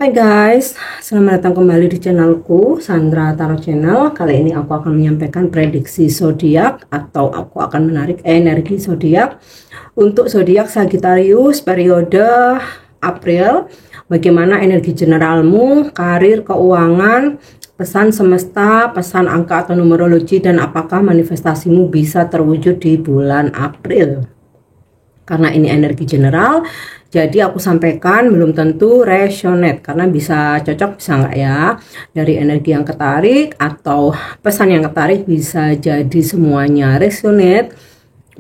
Hai guys, selamat datang kembali di channelku Sandra Tarot Channel. Kali ini aku akan menyampaikan prediksi zodiak atau aku akan menarik energi zodiak untuk zodiak Sagittarius periode April. Bagaimana energi generalmu, karir, keuangan, pesan semesta, pesan angka atau numerologi, dan apakah manifestasimu bisa terwujud di bulan April. Karena ini energi general, jadi aku sampaikan belum tentu resonate, karena bisa cocok bisa enggak ya, dari energi yang ketarik atau pesan yang ketarik bisa jadi semuanya resonate,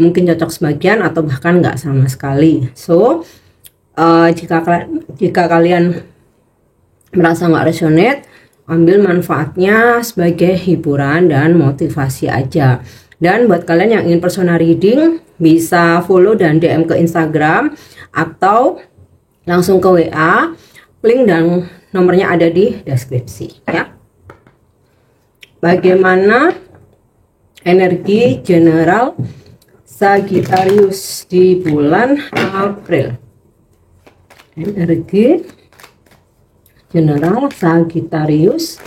mungkin cocok sebagian atau bahkan enggak sama sekali. So jika kalian merasa enggak resonate, ambil manfaatnya sebagai hiburan dan motivasi aja. Dan buat kalian yang ingin personal reading, bisa follow dan DM ke Instagram atau langsung ke WA. Link dan nomornya ada di deskripsi ya. Bagaimana energi general Sagittarius di bulan April? Energi general Sagittarius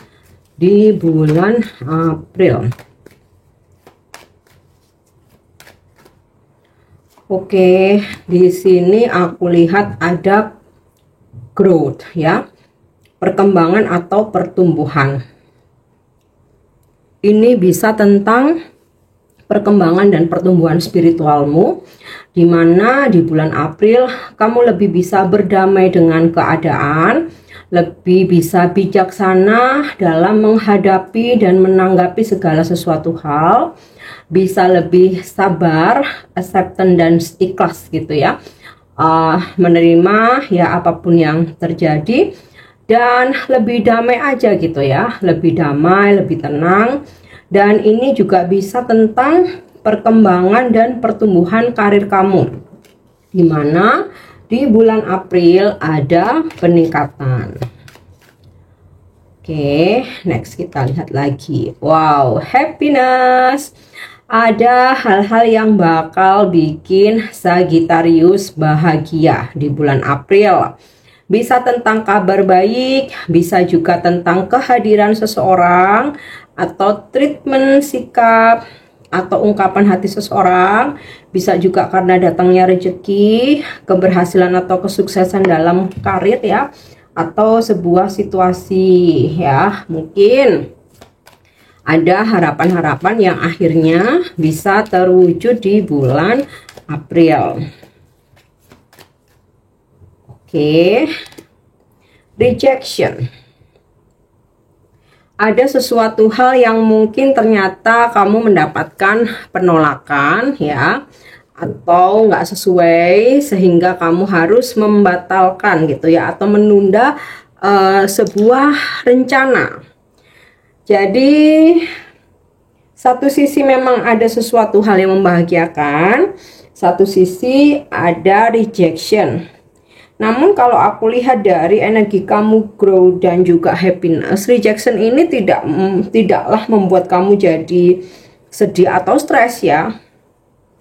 di bulan April. Oke, di sini aku lihat ada growth ya, perkembangan atau pertumbuhan. Ini bisa tentang perkembangan dan pertumbuhan spiritualmu, di mana di bulan April kamu lebih bisa berdamai dengan keadaan, lebih bisa bijaksana dalam menghadapi dan menanggapi segala sesuatu hal, bisa lebih sabar, acceptance dan ikhlas gitu ya, menerima ya apapun yang terjadi, dan lebih damai aja gitu ya, lebih damai, lebih tenang. Dan ini juga bisa tentang perkembangan dan pertumbuhan karir kamu, dimana di bulan April ada peningkatan. Oke, next kita lihat lagi. Wow, happiness. Ada hal-hal yang bakal bikin Sagittarius bahagia di bulan April. Bisa tentang kabar baik, bisa juga tentang kehadiran seseorang, atau treatment sikap, atau ungkapan hati seseorang. Bisa juga karena datangnya rezeki, keberhasilan atau kesuksesan dalam karir ya, atau sebuah situasi ya, mungkin ada harapan-harapan yang akhirnya bisa terwujud di bulan April. Oke, rejection. Ada sesuatu hal yang mungkin ternyata kamu mendapatkan penolakan ya, atau nggak sesuai sehingga kamu harus membatalkan gitu ya, atau menunda sebuah rencana. Jadi satu sisi memang ada sesuatu hal yang membahagiakan, satu sisi ada rejection. Namun kalau aku lihat dari energi kamu grow dan juga happiness, rejection ini tidaklah membuat kamu jadi sedih atau stres ya.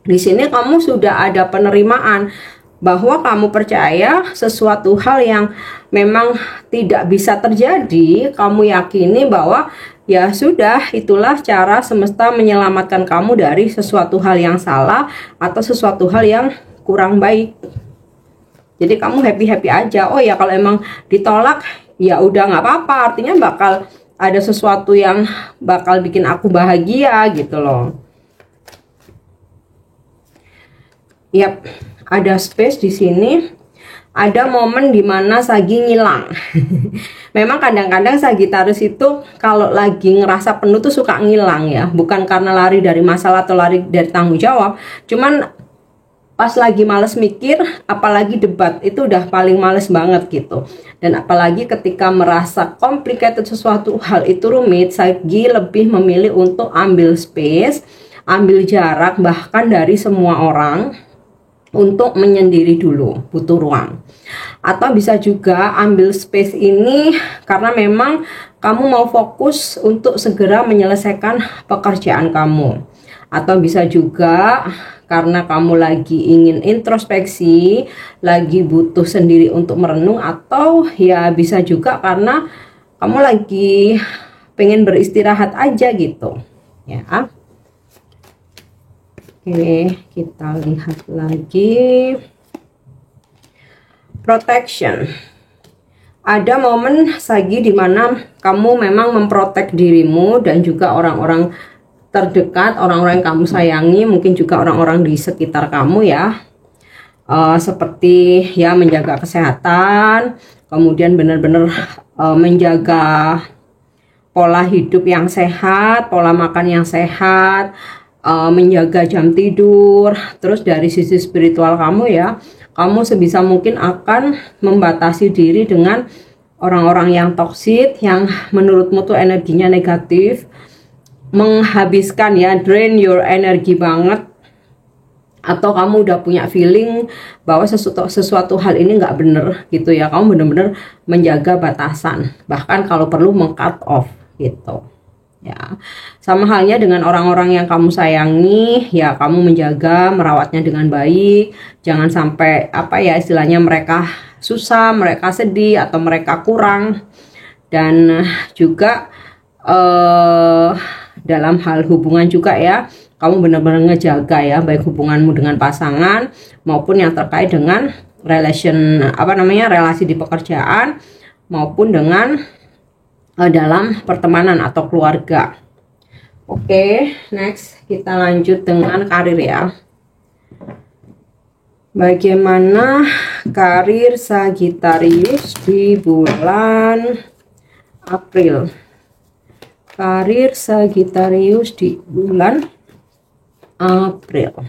Di sini kamu sudah ada penerimaan bahwa kamu percaya sesuatu hal yang memang tidak bisa terjadi, kamu yakini bahwa ya sudah, itulah cara semesta menyelamatkan kamu dari sesuatu hal yang salah atau sesuatu hal yang kurang baik. Jadi kamu happy-happy aja. Oh ya, kalau emang ditolak ya udah nggak apa-apa, artinya bakal ada sesuatu yang bakal bikin aku bahagia gitu loh. Yap, ada space di sini. Ada momen dimana Sagi ngilang. Memang kadang-kadang Sagittarius itu kalau lagi ngerasa penuh tuh suka ngilang ya. Bukan karena lari dari masalah atau lari dari tanggung jawab. Cuman pas lagi males mikir, apalagi debat, itu udah paling males banget gitu. Dan apalagi ketika merasa complicated sesuatu hal itu rumit, Sagi lebih memilih untuk ambil space, ambil jarak bahkan dari semua orang, untuk menyendiri dulu, butuh ruang. Atau bisa juga ambil space ini karena memang kamu mau fokus untuk segera menyelesaikan pekerjaan kamu, atau bisa juga karena kamu lagi ingin introspeksi, lagi butuh sendiri untuk merenung, atau ya bisa juga karena kamu lagi pengen beristirahat aja gitu ya. Oke, kita lihat lagi. Protection. Ada momen Sagi dimana kamu memang memprotek dirimu dan juga orang-orang terdekat, orang-orang yang kamu sayangi, mungkin juga orang-orang di sekitar kamu ya, seperti ya menjaga kesehatan, kemudian benar-benar menjaga pola hidup yang sehat, pola makan yang sehat, menjaga jam tidur. Terus dari sisi spiritual kamu ya, kamu sebisa mungkin akan membatasi diri dengan orang-orang yang toksik, yang menurutmu tuh energinya negatif, menghabiskan ya, drain your energi banget, atau kamu udah punya feeling bahwa sesuatu hal ini nggak bener gitu ya, kamu bener-bener menjaga batasan, bahkan kalau perlu meng-cut off gitu ya. Sama halnya dengan orang-orang yang kamu sayangi ya, kamu menjaga, merawatnya dengan baik, jangan sampai apa ya istilahnya mereka susah, mereka sedih, atau mereka kurang. Dan juga dalam hal hubungan juga ya, kamu benar-benar ngejaga ya, baik hubunganmu dengan pasangan maupun yang terkait dengan relasi di pekerjaan maupun dengan dalam pertemanan atau keluarga. Oke, next kita lanjut dengan karir ya. Bagaimana karir Sagittarius di bulan April? Karir Sagittarius di bulan April.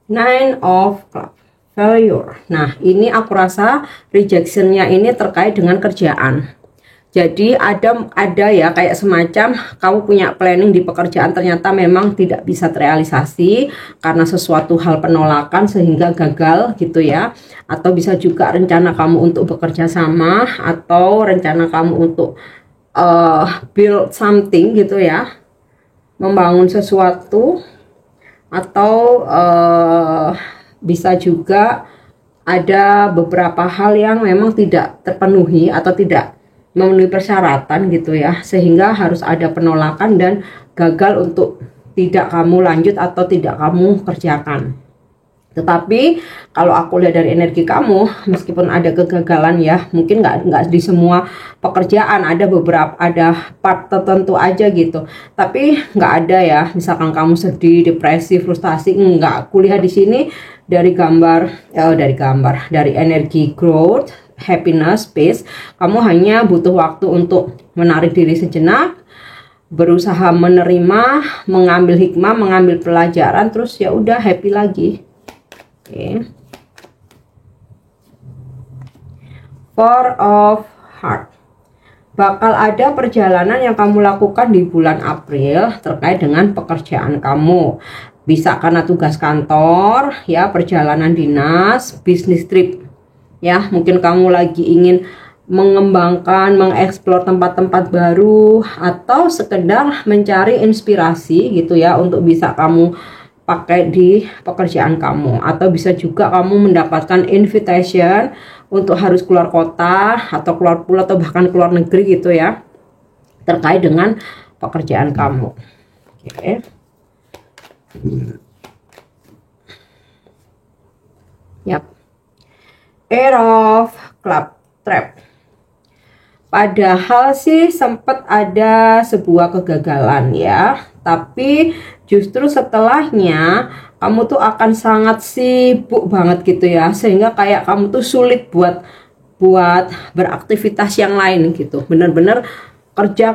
Nine of Cups, failure. Nah, ini aku rasa rejectionnya ini terkait dengan kerjaan. Jadi ada ya kayak semacam kamu punya planning di pekerjaan, ternyata memang tidak bisa terrealisasi karena sesuatu hal penolakan sehingga gagal gitu ya. Atau bisa juga rencana kamu untuk bekerja sama, atau rencana kamu untuk build something gitu ya, membangun sesuatu, atau bisa juga ada beberapa hal yang memang tidak terpenuhi atau tidak memenuhi persyaratan gitu ya, sehingga harus ada penolakan dan gagal untuk tidak kamu lanjut atau tidak kamu kerjakan. Tetapi kalau aku lihat dari energi kamu, meskipun ada kegagalan ya, mungkin nggak di semua pekerjaan, ada beberapa, ada part tertentu aja gitu. Tapi nggak ada ya, misalkan kamu sedih, depresi, frustasi, nggak. Kulihat di sini dari dari energi growth, happiness, peace. Kamu hanya butuh waktu untuk menarik diri sejenak, berusaha menerima, mengambil hikmah, mengambil pelajaran, terus ya udah happy lagi. Oke. Four of Hearts. Bakal ada perjalanan yang kamu lakukan di bulan April terkait dengan pekerjaan kamu. Bisa karena tugas kantor, ya, perjalanan dinas, bisnis trip. Ya, mungkin kamu lagi ingin mengembangkan, mengeksplor tempat-tempat baru, atau sekedar mencari inspirasi gitu ya untuk bisa kamu pakai di pekerjaan kamu. Atau bisa juga kamu mendapatkan invitation untuk harus keluar kota atau keluar pulau atau bahkan keluar negeri gitu ya, terkait dengan pekerjaan kamu. Oke. Yap. Air of Club Trap. Padahal sih sempat ada sebuah kegagalan ya, tapi justru setelahnya kamu tuh akan sangat sibuk banget gitu ya, sehingga kayak kamu tuh sulit buat beraktivitas yang lain gitu, bener-bener kerja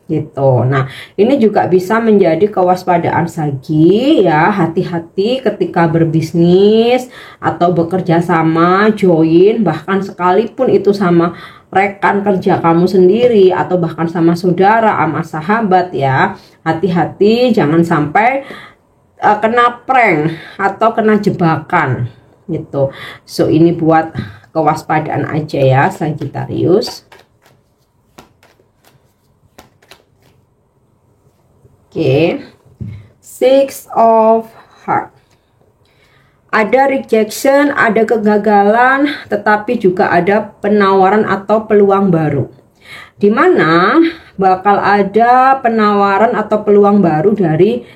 gitu. Nah, ini juga bisa menjadi kewaspadaan Sagi ya, hati-hati ketika berbisnis atau bekerja sama, join, bahkan sekalipun itu sama rekan kerja kamu sendiri atau bahkan sama saudara, sama sahabat ya. Hati-hati jangan sampai kena prank atau kena jebakan gitu. So ini buat kewaspadaan aja ya Sagittarius. Oke. Six of Heart. Ada rejection, ada kegagalan, tetapi juga ada penawaran atau peluang baru. Dimana bakal ada penawaran atau peluang baru dari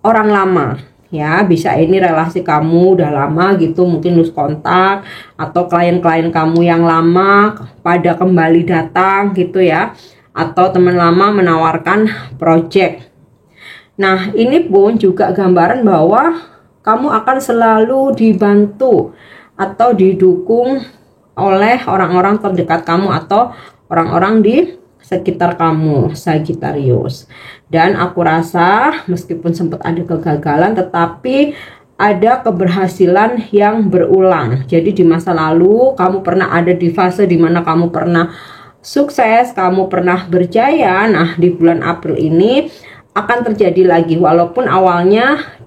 orang lama. Ya, bisa ini relasi kamu udah lama gitu, mungkin lose kontak, atau klien-klien kamu yang lama pada kembali datang gitu ya, atau teman lama menawarkan project. Nah, ini pun juga gambaran bahwa kamu akan selalu dibantu atau didukung oleh orang-orang terdekat kamu atau orang-orang di sekitar kamu, Sagittarius. Dan aku rasa meskipun sempat ada kegagalan, tetapi ada keberhasilan yang berulang. Jadi di masa lalu kamu pernah ada di fase dimana kamu pernah sukses, kamu pernah berjaya. Nah, di bulan April ini akan terjadi lagi, walaupun awalnya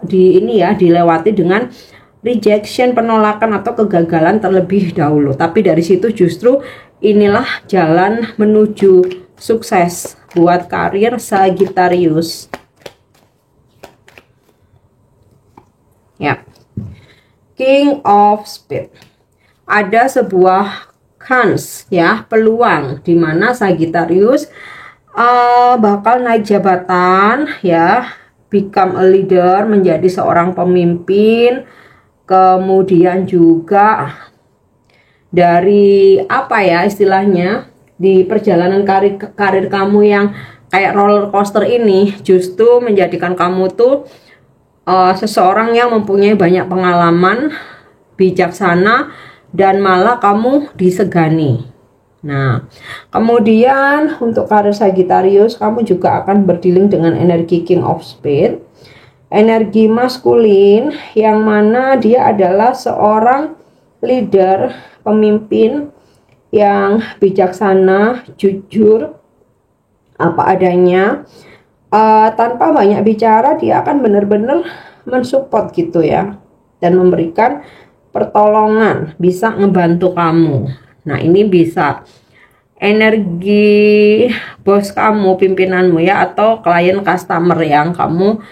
dilewati dengan rejection, penolakan atau kegagalan terlebih dahulu. Tapi dari situ justru inilah jalan menuju sukses buat karir Sagittarius. Ya. King of Spades. Ada sebuah chance ya, peluang di mana Sagittarius bakal naik jabatan ya, become a leader, menjadi seorang pemimpin. Kemudian juga dari apa ya istilahnya, di perjalanan karir kamu yang kayak roller coaster ini justru menjadikan kamu tuh seseorang yang mempunyai banyak pengalaman, bijaksana, dan malah kamu disegani. Nah, kemudian untuk karir Sagittarius, kamu juga akan berdealing dengan energi King of Spades, energi maskulin, yang mana dia adalah seorang leader, pemimpin yang bijaksana, jujur, apa adanya, tanpa banyak bicara. Dia akan benar-benar mensupport gitu ya, dan memberikan pertolongan, bisa ngebantu kamu. Nah, ini bisa energi bos kamu, pimpinanmu ya, atau klien customer yang kamu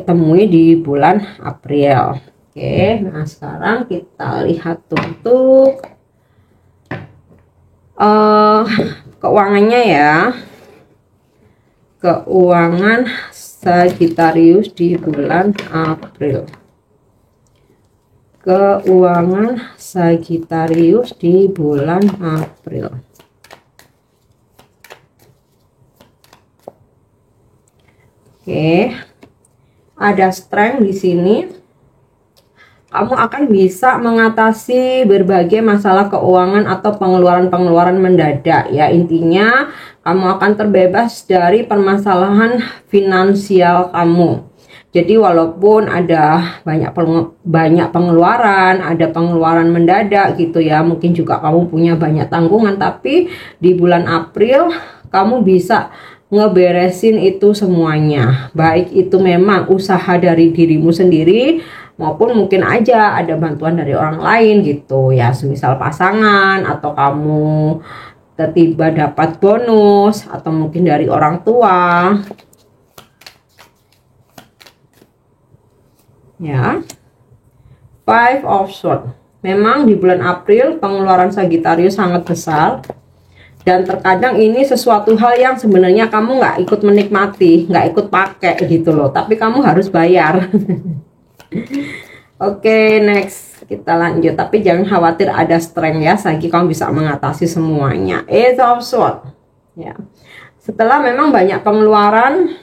temui di bulan April. Oke, nah sekarang kita lihat untuk keuangannya ya. Keuangan Sagittarius di bulan April. Keuangan Sagittarius di bulan April. Oke. Ada strength di sini. Kamu akan bisa mengatasi berbagai masalah keuangan atau pengeluaran-pengeluaran mendadak ya. Intinya kamu akan terbebas dari permasalahan finansial kamu. Jadi walaupun ada banyak pengeluaran, ada pengeluaran mendadak gitu ya, mungkin juga kamu punya banyak tanggungan, tapi di bulan April kamu bisa ngeberesin itu semuanya. Baik itu memang usaha dari dirimu sendiri, maupun mungkin aja ada bantuan dari orang lain gitu ya, semisal pasangan, atau kamu tiba-tiba dapat bonus, atau mungkin dari orang tua. Ya, Five of Swords. Memang di bulan April pengeluaran Sagittarius sangat besar, dan terkadang ini sesuatu hal yang sebenarnya kamu nggak ikut menikmati, nggak ikut pakai gitu loh, tapi kamu harus bayar. Oke, next kita lanjut. Tapi jangan khawatir, ada strength ya, Sagi, kamu bisa mengatasi semuanya. Eight of Swords. Ya, setelah memang banyak pengeluaran,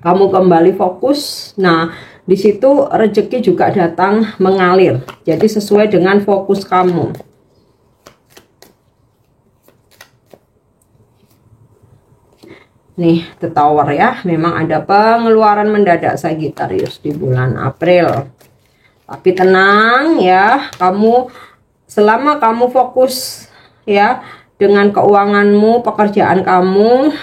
kamu kembali fokus. Nah, di situ rezeki juga datang mengalir. Jadi sesuai dengan fokus kamu. Nih, The Tower ya. Memang ada pengeluaran mendadak Sagittarius di bulan April. Tapi tenang ya, selama kamu fokus ya dengan keuanganmu, pekerjaan kamu,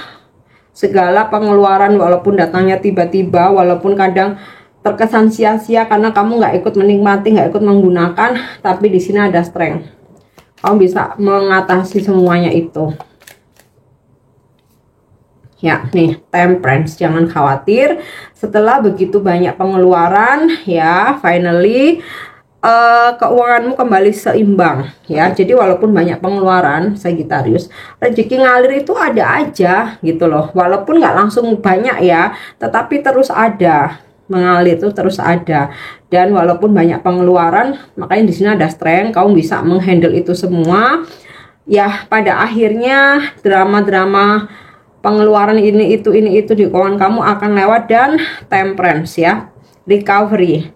segala pengeluaran walaupun datangnya tiba-tiba, walaupun kadang terkesan sia-sia karena kamu nggak ikut menikmati, nggak ikut menggunakan, tapi di sini ada strength. Kamu bisa mengatasi semuanya itu. Ya, nih Temperance, jangan khawatir. Setelah begitu banyak pengeluaran, ya, finally keuanganmu kembali seimbang, ya. Jadi walaupun banyak pengeluaran, Sagittarius, rezeki ngalir itu ada aja gitu loh. Walaupun nggak langsung banyak ya, tetapi terus ada, mengalir itu terus ada. Dan walaupun banyak pengeluaran, makanya di sini ada strength, kamu bisa menghandle itu semua. Ya, pada akhirnya drama-drama pengeluaran ini itu di keuangan kamu akan lewat. Dan Temperance, ya, recovery,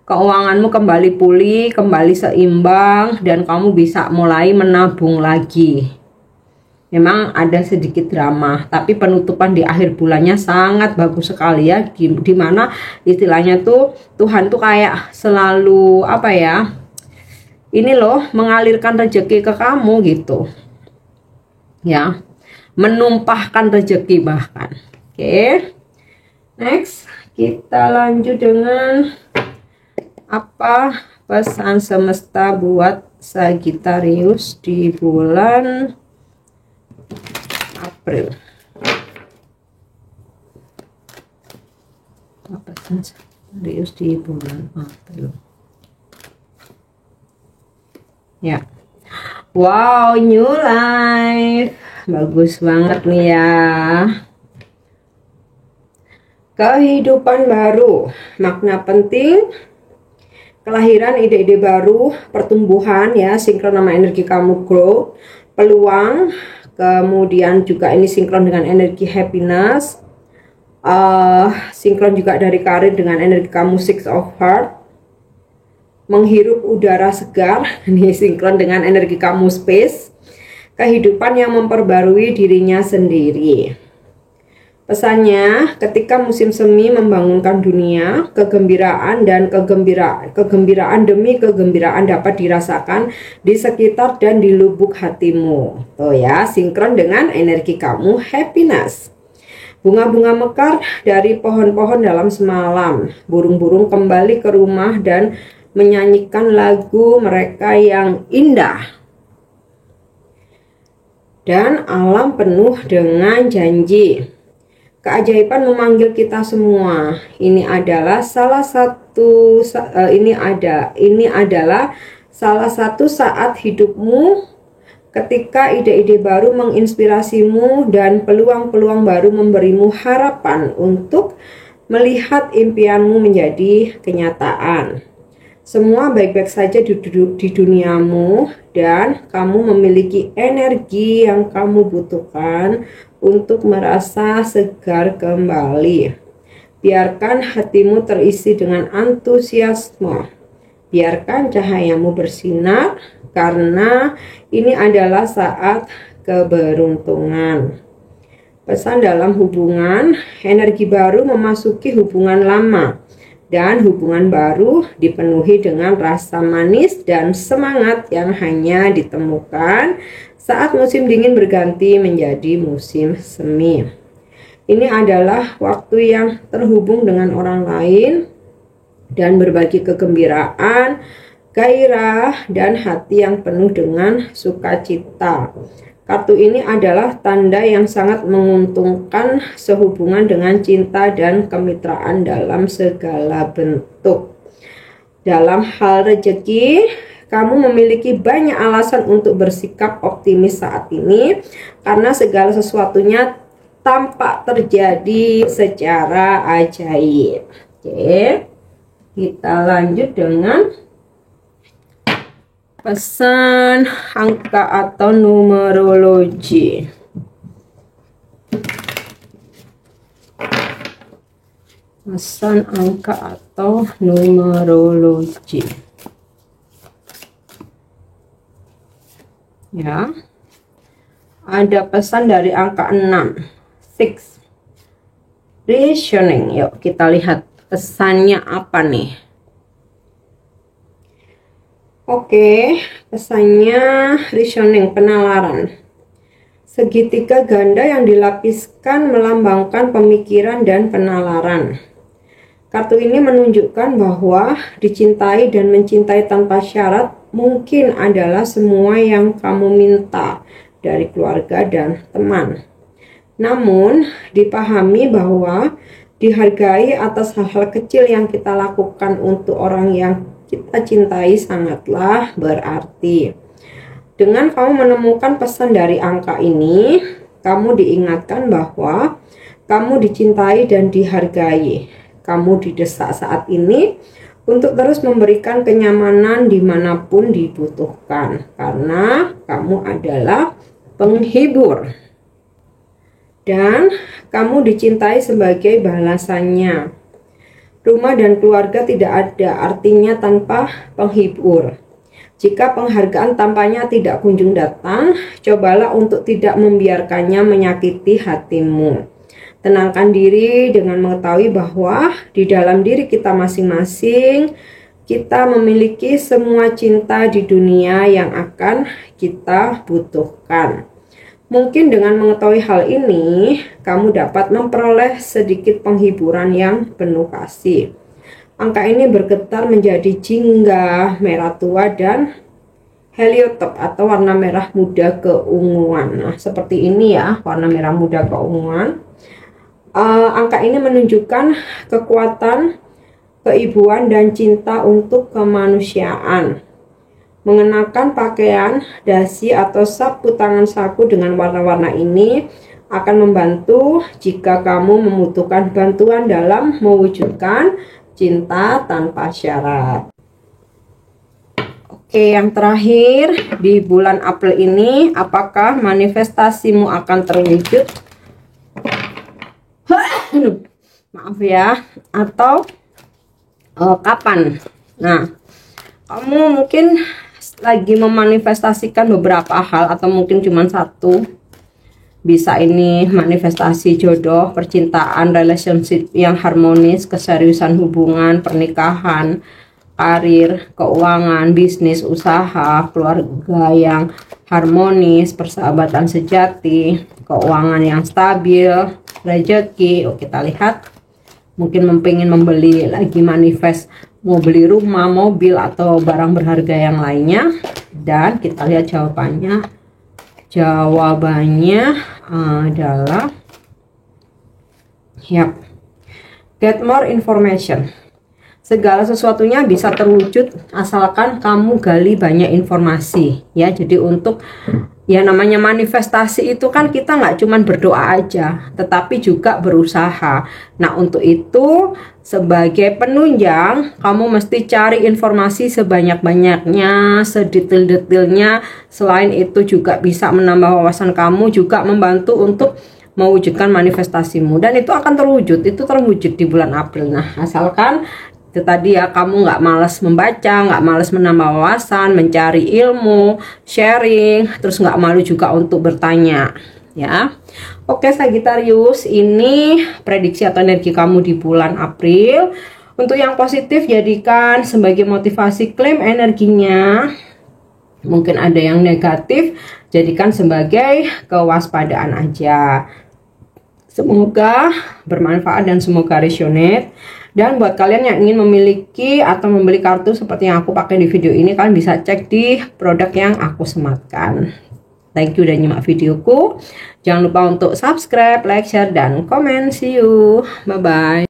keuanganmu kembali pulih, kembali seimbang, dan kamu bisa mulai menabung lagi. Memang ada sedikit drama, tapi penutupan di akhir bulannya sangat bagus sekali ya, dimana istilahnya tuh Tuhan tuh kayak selalu apa ya, ini loh, mengalirkan rezeki ke kamu gitu ya, menumpahkan rezeki bahkan. Oke, next kita lanjut dengan apa pesan semesta buat Sagittarius di bulan April. Apa pesan Sagittarius di bulan April? Ya, wow, new life, bagus banget nih ya. Kehidupan baru, makna penting, kelahiran ide-ide baru, pertumbuhan ya, sinkron sama energi kamu grow, peluang, kemudian juga ini sinkron dengan energi happiness, sinkron juga dari karir dengan energi kamu Six of Hearts, menghirup udara segar, ini sinkron dengan energi kamu space, kehidupan yang memperbarui dirinya sendiri. Pesannya, ketika musim semi membangunkan dunia, kegembiraan demi kegembiraan dapat dirasakan di sekitar dan di lubuk hatimu. Tuh ya, sinkron dengan energi kamu happiness. Bunga-bunga mekar dari pohon-pohon dalam semalam. Burung-burung kembali ke rumah dan menyanyikan lagu mereka yang indah. Dan alam penuh dengan janji. Keajaiban memanggil kita semua. Ini adalah salah satu saat hidupmu ketika ide-ide baru menginspirasimu dan peluang-peluang baru memberimu harapan untuk melihat impianmu menjadi kenyataan. Semua baik-baik saja di duniamu dan kamu memiliki energi yang kamu butuhkan untuk merasa segar kembali. Biarkan hatimu terisi dengan antusiasme. Biarkan cahayamu bersinar karena ini adalah saat keberuntungan. Pesan dalam hubungan, energi baru memasuki hubungan lama. Dan hubungan baru dipenuhi dengan rasa manis dan semangat yang hanya ditemukan saat musim dingin berganti menjadi musim semi. Ini adalah waktu yang terhubung dengan orang lain dan berbagi kegembiraan, gairah, dan hati yang penuh dengan sukacita. Kartu ini adalah tanda yang sangat menguntungkan sehubungan dengan cinta dan kemitraan dalam segala bentuk. Dalam hal rezeki, kamu memiliki banyak alasan untuk bersikap optimis saat ini karena segala sesuatunya tampak terjadi secara ajaib. Oke, kita lanjut dengan pesan angka atau numerologi. Pesan angka atau numerologi. Ya. Ada pesan dari angka 6. 6. Reasoning. Yuk kita lihat pesannya apa nih. Oke, pesannya reasoning, penalaran. Segitiga ganda yang dilapiskan melambangkan pemikiran dan penalaran. Kartu ini menunjukkan bahwa dicintai dan mencintai tanpa syarat mungkin adalah semua yang kamu minta dari keluarga dan teman. Namun, dipahami bahwa dihargai atas hal-hal kecil yang kita lakukan untuk orang yang kita cintai sangatlah berarti. Dengan kamu menemukan pesan dari angka ini, kamu diingatkan bahwa kamu dicintai dan dihargai. Kamu didesak saat ini untuk terus memberikan kenyamanan dimanapun dibutuhkan, karena kamu adalah penghibur. Dan kamu dicintai sebagai balasannya. Rumah dan keluarga tidak ada artinya tanpa penghibur. Jika penghargaan tampaknya tidak kunjung datang, cobalah untuk tidak membiarkannya menyakiti hatimu. Tenangkan diri dengan mengetahui bahwa di dalam diri kita masing-masing, kita memiliki semua cinta di dunia yang akan kita butuhkan. Mungkin dengan mengetahui hal ini, kamu dapat memperoleh sedikit penghiburan yang penuh kasih. Angka ini bergetar menjadi jingga, merah tua, dan heliotop atau warna merah muda keunguan. Nah, seperti ini ya, warna merah muda keunguan. Angka ini menunjukkan kekuatan, keibuan, dan cinta untuk kemanusiaan. Mengenakan pakaian dasi atau sapu tangan saku dengan warna-warna ini akan membantu jika kamu membutuhkan bantuan dalam mewujudkan cinta tanpa syarat. Oke, yang terakhir di bulan April ini, apakah manifestasimu akan terwujud? Maaf ya, atau kapan? Nah, kamu mungkin lagi memanifestasikan beberapa hal atau mungkin cuma satu. Bisa ini manifestasi jodoh, percintaan, relationship yang harmonis, keseriusan hubungan, pernikahan, karir, keuangan, bisnis, usaha, keluarga yang harmonis, persahabatan sejati, keuangan yang stabil, rezeki. Oh, kita lihat mungkin pengen membeli lagi, manifest mau beli rumah, mobil, atau barang berharga yang lainnya. Dan kita lihat jawabannya. Jawabannya adalah get more information. Segala sesuatunya bisa terwujud asalkan kamu gali banyak informasi ya. Jadi untuk ya namanya manifestasi itu kan kita nggak cuman berdoa aja, tetapi juga berusaha. Nah, untuk itu sebagai penunjang kamu mesti cari informasi sebanyak-banyaknya, sedetail-detailnya. Selain itu juga bisa menambah wawasan kamu, juga membantu untuk mewujudkan manifestasimu, dan itu akan terwujud. Itu terwujud di bulan April. Nah, asalkan itu tadi ya, kamu nggak malas membaca, nggak malas menambah wawasan, mencari ilmu, sharing, terus nggak malu juga untuk bertanya ya. Oke Sagittarius, ini prediksi atau energi kamu di bulan April. Untuk yang positif jadikan sebagai motivasi, klaim energinya. Mungkin ada yang negatif, jadikan sebagai kewaspadaan aja. Semoga bermanfaat dan semoga resonate. Dan buat kalian yang ingin memiliki atau membeli kartu seperti yang aku pakai di video ini, kalian bisa cek di produk yang aku sematkan. Thank you udah nyimak videoku. Jangan lupa untuk subscribe, like, share, dan komen. See you. Bye-bye.